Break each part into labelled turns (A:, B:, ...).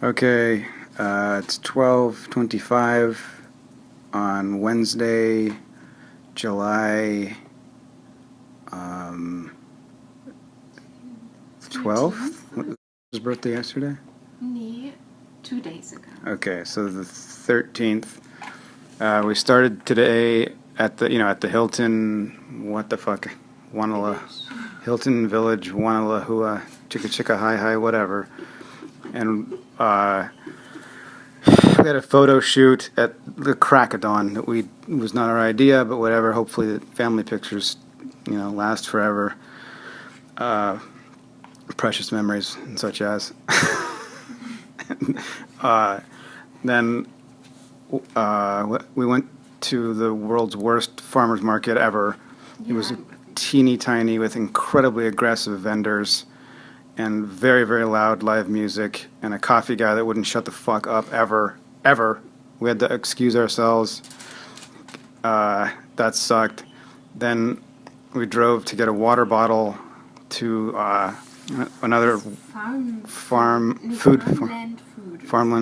A: Okay, it's 12:25 on Wednesday, July 12th? Was his birthday yesterday?
B: Nee, 2 days ago.
A: Okay, so the 13th. We started today at the Hilton, what the fuck, Wanala, Hilton Village, Wanalahua, Chicka Chicka Hi Hi, whatever. And we had a photo shoot at the crack of dawn that was not our idea, but whatever. Hopefully, the family pictures, last forever. Precious memories and such as. Then we went to the world's worst farmers market ever. It was teeny tiny with incredibly aggressive vendors and very, very loud live music and a coffee guy that wouldn't shut the fuck up ever. We had to excuse ourselves. That sucked. Then we drove to get a water bottle to another farmland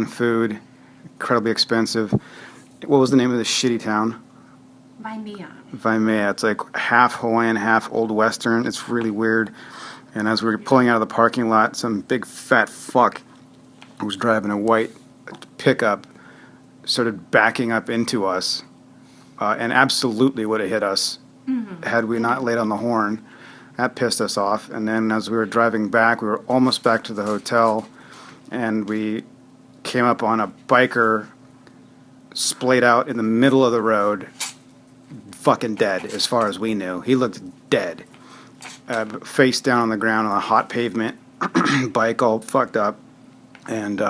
A: food, incredibly expensive. What was the name of the shitty town? Waimea. It's like half Hawaiian, half Old Western. It's really weird. And as we were pulling out of the parking lot, some big fat fuck who was driving a white pickup started backing up into us, and absolutely would have hit us had we not laid on the horn. That pissed us off. And then as we were driving back, we were almost back to the hotel, and we came up on a biker splayed out in the middle of the road, fucking dead as far as we knew. He looked dead. Face down on the ground on a hot pavement, bike all fucked up. And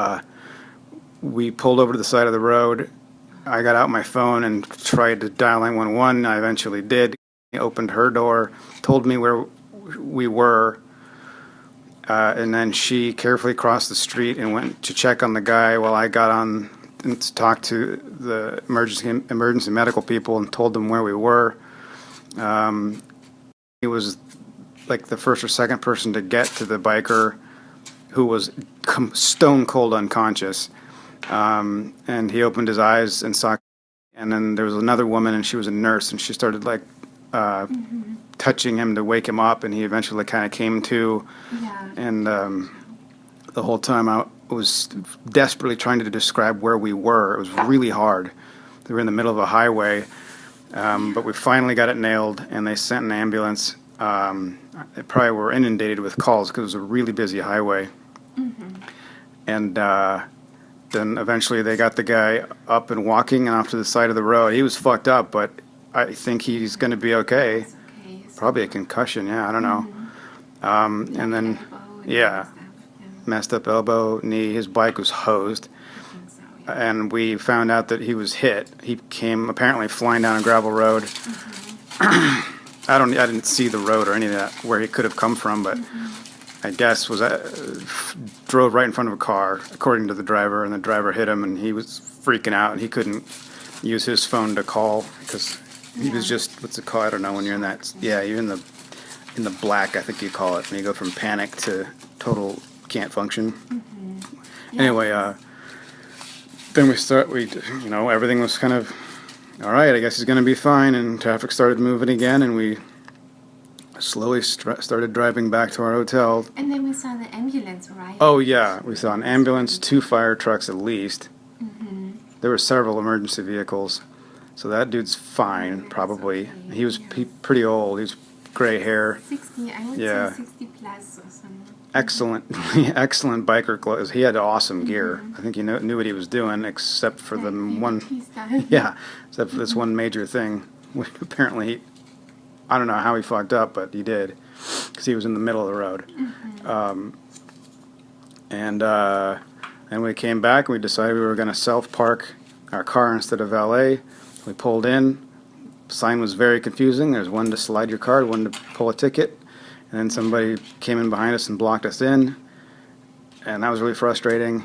A: we pulled over to the side of the road. I got out my phone and tried to dial 911. I eventually did. He opened her door, told me where we were, and then she carefully crossed the street and went to check on the guy while I got on and to talk to the emergency medical people and told them where we were. He was like the first or second person to get to the biker, who was stone cold unconscious. And he opened his eyes and saw, and then there was another woman, and she was a nurse, and she started like touching him to wake him up, and he eventually kind of came to. And the whole time I was desperately trying to describe where we were. It was really hard. We were in the middle of a highway, but we finally got it nailed, and they sent an ambulance. They probably were inundated with calls because it was a really busy highway. And then eventually they got the guy up and walking and off to the side of the road. He was fucked up, but I think he's going to be okay. Probably a concussion, I don't know. And then, messed up elbow, knee. His bike was hosed. And we found out that he was hit. He came apparently flying down a gravel road. I didn't see the road or any of that where he could have come from, but I guess drove right in front of a car, according to the driver, and the driver hit him, and he was freaking out, and he couldn't use his phone to call because he was just, what's it called? I don't know when you're in that. Yeah, you're in the black, I think you call it, when you go from panic to total can't function. Anyway, then everything was kind of all right. I guess he's going to be fine, and traffic started moving again, and we slowly started driving back to our hotel.
B: And then we saw the ambulance, right?
A: Oh, yeah. We saw an ambulance, 2 fire trucks at least. There were several emergency vehicles. So that dude's fine, probably. He was pretty old. He was gray hair.
B: 60, I would say 60 plus or something.
A: Excellent biker clothes. He had awesome gear. I think he knew what he was doing, except for the one. Except for this one major thing. Apparently, I don't know how he fucked up, but he did, because he was in the middle of the road. And we came back, and we decided we were going to self-park our car instead of valet. We pulled in. The sign was very confusing. There's one to slide your card, one to pull a ticket. And then somebody came in behind us and blocked us in. And that was really frustrating.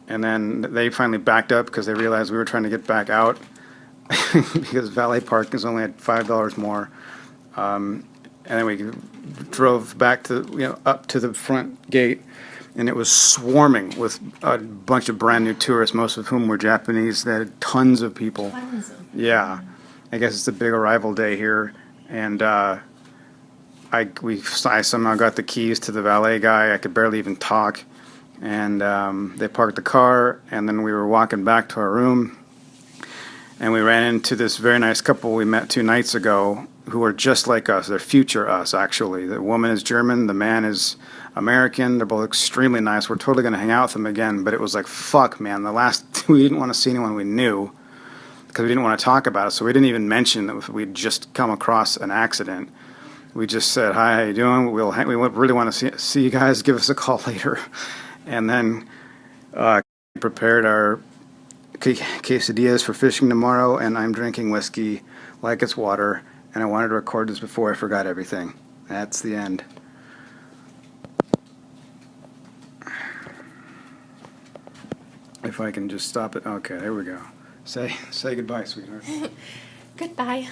A: And then they finally backed up because they realized we were trying to get back out because valet parking is only at $5 more. And then we drove back to up to the front gate, and it was swarming with a bunch of brand new tourists, most of whom were Japanese. They had tons of people. Yeah, I guess it's a big arrival day here, and I somehow got the keys to the valet guy. I could barely even talk, and they parked the car, and then we were walking back to our room, and we ran into this very nice couple we met 2 nights ago who are just like us. They're future us, actually. The woman is German, the man is American. They're both extremely nice. We're totally going to hang out with them again, but it was like, fuck, man. We didn't want to see anyone we knew because we didn't want to talk about it, so we didn't even mention that we'd just come across an accident. We just said, hi, how you doing? We really want to see you guys. Give us a call later. And then prepared our quesadillas for fishing tomorrow, and I'm drinking whiskey like it's water, and I wanted to record this before I forgot everything. That's the end. If I can just stop it. Okay, there we go. Say goodbye, sweetheart.
B: Goodbye.